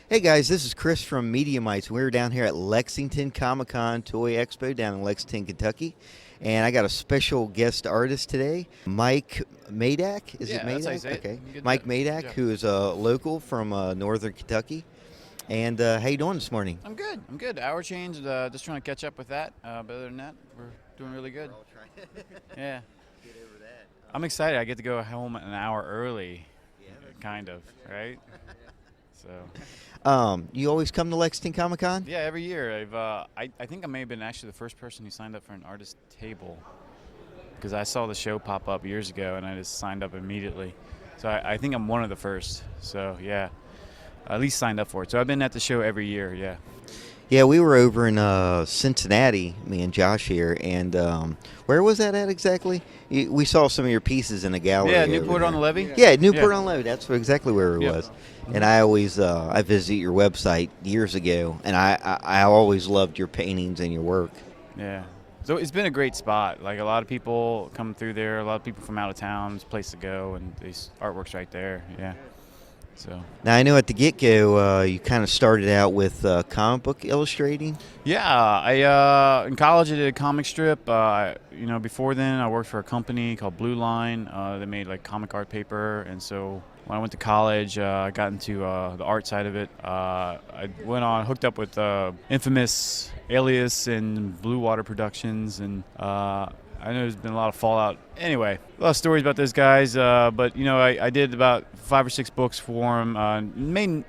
Hey guys, this is Chris from MediaMites. We're down here at Lexington Comic Con Toy Expo down in Lexington, Kentucky. And I got a special guest artist today, Mike Maydak. Is it Yeah, that's how you Maydak? say it. Okay. Good Mike job. Good Maydak, job. who is a local from northern Kentucky. And how you doing this morning? I'm good. I'm good. Hour change. Just trying to catch up with that. But other than that, we're doing really good. We're all trying to Yeah. get over that. I'm excited. I get to go home an hour early, Yeah, kind of, right? So, you always come to Lexington Comic Con? yeah, every year I think I may have been actually the first person who signed up for an artist table because I saw the show pop up years ago and I just signed up immediately. So I think I'm one of the first. So yeah, at least signed up for it. So I've been at the show every year. Yeah. Yeah, we were over in Cincinnati, me and Josh here, and where was that at exactly? We saw some of your pieces in a gallery. Yeah, over Newport there. on the Levee. Yeah, Newport on Levee. That's exactly where it Yep. was. And I always I visited your website years ago, and I always loved your paintings and your work. Yeah. So it's been a great spot. Like a lot of people come through there. A lot of people from out of town. It's a place to go, and these artwork's right there. Yeah. So. Now I know at the get-go you kind of started out with comic book illustrating. Yeah, I in college I did a comic strip. Before then I worked for a company called Blue Line. They made like comic art paper, and so when I went to college, I got into the art side of it. I hooked up with infamous Alias and Blue Water Productions, and I know there's been a lot of fallout. Anyway, a lot of stories about those guys, but I did about 5 or 6 books for them.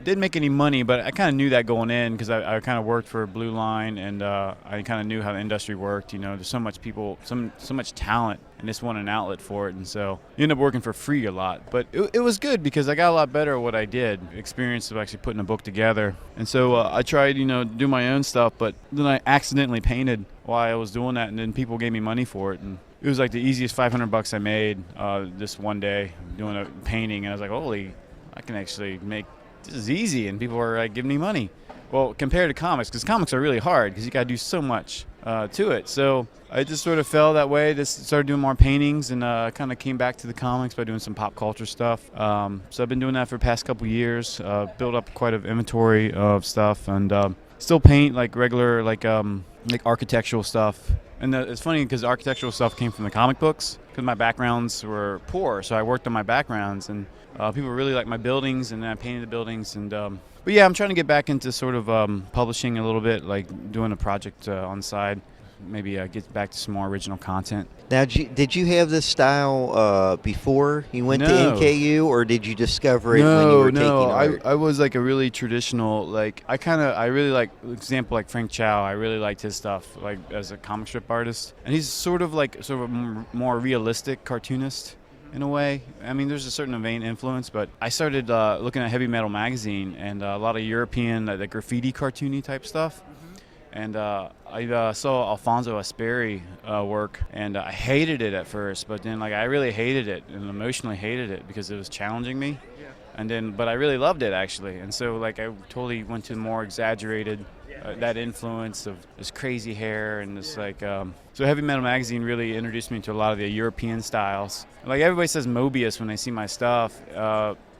Didn't make any money, but I kind of knew that going in because I kind of worked for Blue Line, and I kind of knew how the industry worked. There's so much people, so much talent, and just want an outlet for it, and so you end up working for free a lot. But it was good because I got a lot better at what I did. Experience of actually putting a book together, and so I tried, do my own stuff, but then I accidentally painted while I was doing that, and then people gave me money for it, and it was like the easiest $500 I made this one day doing a painting, and I was like, holy, I can actually make this is easy, and people are like giving me money. Well, compared to comics, because comics are really hard because you got to do so much to it. So I just sort of fell that way. Just started doing more paintings, and kind of came back to the comics by doing some pop culture stuff. So I've been doing that for the past couple years. Built up quite an inventory of stuff, and still paint like regular like architectural stuff. And it's funny because architectural stuff came from the comic books because my backgrounds were poor, so I worked on my backgrounds, and people really liked my buildings, and then I painted the buildings. And but yeah, I'm trying to get back into sort of publishing a little bit, like doing a project on the side. Maybe get back to some more original content. Now, did you have this style before you went to No. NKU, or did you discover it when you were taking art? I was like a really traditional, like I really like, example, like Frank Chow. I really liked his stuff, like as a comic strip artist, and he's sort of a more realistic cartoonist in a way. I mean, there's a certain vein influence, but I started looking at Heavy Metal magazine and a lot of European, the graffiti cartoony type stuff. And I saw Alfonso Asperi work, and I hated it at first, but then I really hated it and emotionally hated it because it was challenging me. Yeah. And then, but I really loved it actually, and so I totally went to more exaggerated that influence of this crazy hair and this so Heavy Metal magazine really introduced me to a lot of the European styles. Like everybody says Mobius when they see my stuff.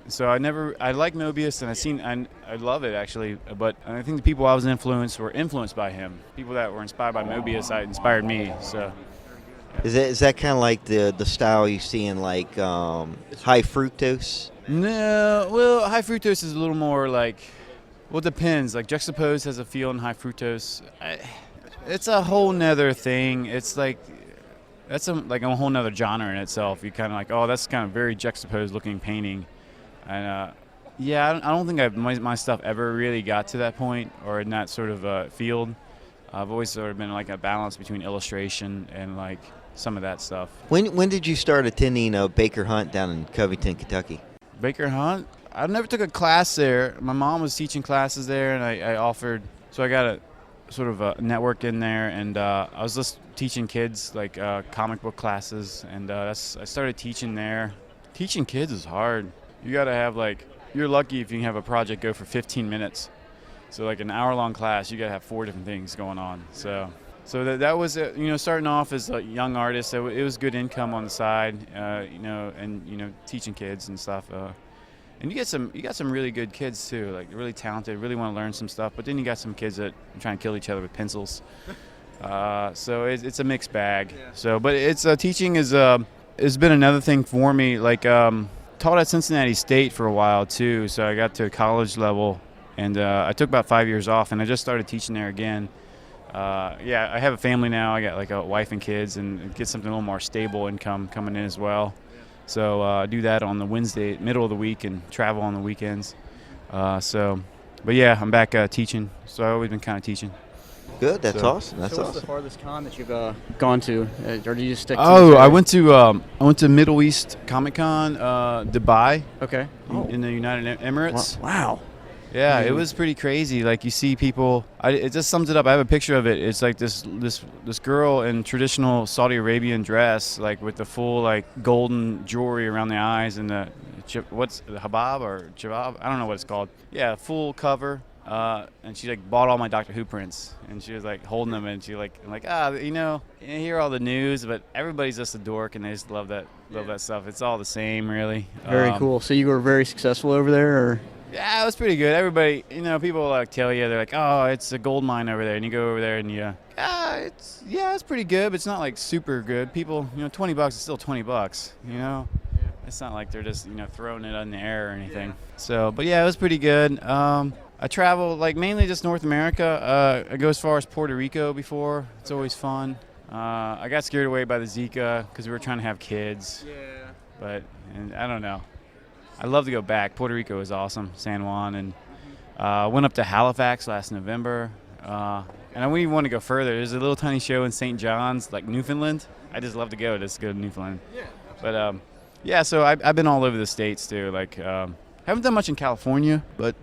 So I like Mobius, and I love it actually, but I think the people I was influenced were influenced by him. People that were inspired by Mobius inspired me. So Is that kind of like the style you see in like high fructose? no, well, high fructose is a little more like, well, it depends. Like juxtapose has a feel in high fructose. It's a whole nother thing. It's like that's a whole nother genre in itself. You kind of like, oh, that's kind of very juxtaposed looking painting. And yeah, I don't think my stuff ever really got to that point or in that sort of field. I've always sort of been like a balance between illustration and like some of that stuff. When did you start attending Baker Hunt down in Covington, Kentucky? Baker Hunt? I never took a class there. My mom was teaching classes there, and I offered, so I got a sort of a network in there, and I was just teaching kids like comic book classes, and I started teaching there. Teaching kids is hard. You got to have you're lucky if you can have a project go for 15 minutes. So like an hour-long class, you got to have 4 different things going on. So that was, starting off as a young artist, so it was good income on the side, and teaching kids and stuff. And you got some really good kids too, like really talented, really want to learn some stuff. But then you got some kids that are trying to kill each other with pencils. So it's a mixed bag. Yeah. So, but it's teaching is has been another thing for me. Like taught at Cincinnati State for a while too. So I got to college level, and I took about 5 years off, and I just started teaching there again. Yeah, I have a family now. I got like a wife and kids, and get something a little more stable income coming in as well. So I do that on the Wednesday, middle of the week, and travel on the weekends. But yeah, I'm back teaching. So I've always been kind of teaching. Good. That's awesome. That's so what's awesome. the farthest con that you've gone to, or do you just stick to Oh, this I area? went to Middle East Comic Con, Dubai, Okay. in the United Emirates. Wow. Yeah, it was pretty crazy. Like you see people. It just sums it up. I have a picture of it. It's like this girl in traditional Saudi Arabian dress, like with the full like golden jewelry around the eyes and the what's the habab or chabab? I don't know what it's called. Yeah, full cover. And she like bought all my Doctor Who prints, and she was like holding them, and she I'm like you hear all the news, but everybody's just a dork, and they just love that stuff. It's all the same, really. Very cool. So you were very successful over there, or? Yeah, it was pretty good. Everybody, people like tell you, they're like, oh, it's a gold mine over there, and you go over there and it's pretty good, but it's not like super good. People, $20 is still $20. It's not like they're just throwing it in the air or anything. So, but yeah, it was pretty good. I travel like mainly just North America. I go as far as Puerto Rico before. It's always fun. I got scared away by the Zika because we were trying to have kids. Yeah. And I don't know. I'd love to go back. Puerto Rico is awesome, San Juan, and went up to Halifax last November. And I wouldn't even want to go further. There's a little tiny show in St. John's, like Newfoundland. I just love to go. Just go to Newfoundland. Yeah. But yeah, so I've been all over the states too. Like haven't done much in California, but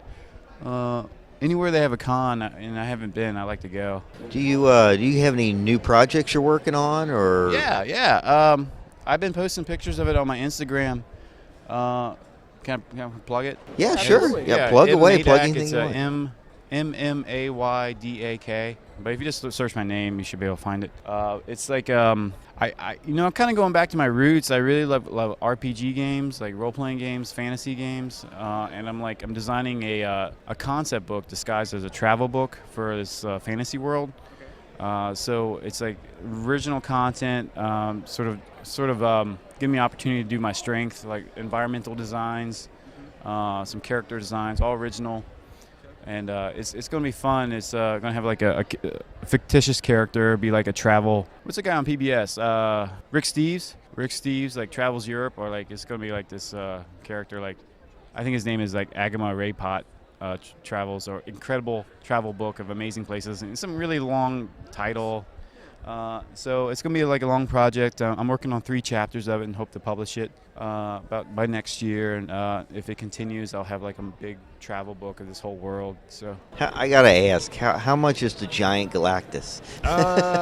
anywhere they have a con and I haven't been, I like to go. Do you have any new projects you're working on, or? Yeah. I've been posting pictures of it on my Instagram. Can I plug it? Yeah, sure. Absolutely. Yeah, plug away. Maydak, Plug anything it's you want. MMAYDAK. But if you just search my name, you should be able to find it. It's like I'm kind of going back to my roots. I really love RPG games, like role-playing games, fantasy games, and I'm designing a concept book disguised as a travel book for this fantasy world. So it's like original content, sort of give me opportunity to do my strength, like environmental designs, some character designs, all original. And it's going to be fun. It's going to have like a fictitious character, be like a travel. What's the guy on PBS? Rick Steves. Rick Steves like travels Europe, or like it's going to be like this character. Like I think his name is like Agama Raypot. Travels, or incredible travel book of amazing places, and some really long title. So it's gonna be like a long project. I'm working on 3 chapters of it and hope to publish it about by next year. And if it continues, I'll have like a big travel book of this whole world. So I gotta ask, how much is the giant Galactus?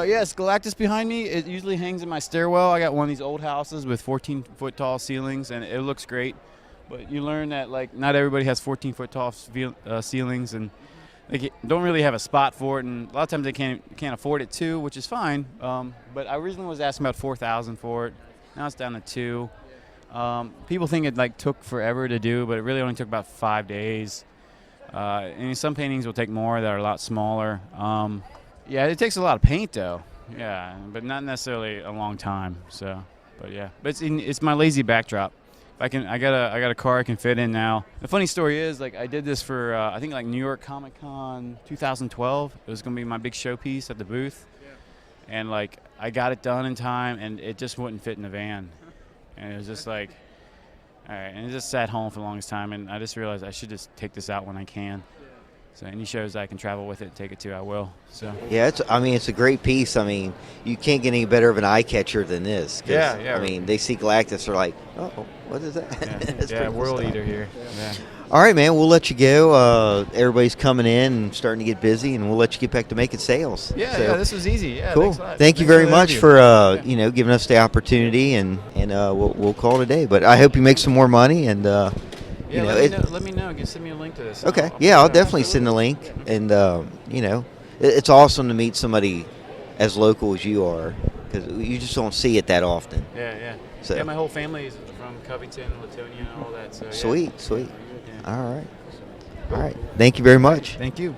yes, Galactus behind me. It usually hangs in my stairwell. I got one of these old houses with 14-foot tall ceilings, and it looks great. But you learn that like not everybody has 14-foot tall ceilings, and they don't really have a spot for it, and a lot of times they can't afford it too, which is fine. But I originally was asking about $4,000 for it. Now it's down to $2,000. People think it like took forever to do, but it really only took about 5 days. And some paintings will take more that are a lot smaller. Yeah, it takes a lot of paint though. Yeah, but not necessarily a long time. So, but yeah, but it's my lazy backdrop. I got a car I can fit in now. The funny story is, like, I did this for I think like New York Comic Con 2012. It was gonna be my big showpiece at the booth, and like I got it done in time, and it just wouldn't fit in the van, and it was just like, all right, and it just sat home for the longest time, and I just realized I should just take this out when I can. So any shows I can travel with it and take it to, I will. So Yeah, it's a great piece. I mean, you can't get any better of an eye catcher than this. 'Cause, Yeah. I mean, they see Galactus, they're like, oh, what is that? That's yeah, pretty cool world stuff. eater here. Yeah. All right, man, we'll let you go. Everybody's coming in and starting to get busy, and we'll let you get back to making sales. Yeah, So, this was easy. Yeah, cool. thanks a lot. Thank you Thanks very the much interview. for giving us the opportunity, and we'll call it a day. But I hope you make some more money, and Yeah, let me know. Send me a link to this. Okay, yeah, I'll definitely send a link, and it's awesome to meet somebody as local as you are, because you just don't see it that often. Yeah. So- Yeah, my whole family is from Covington, Latonia, all that. So, Sweet, sweet. Yeah. All right. Thank you very much. Thank you.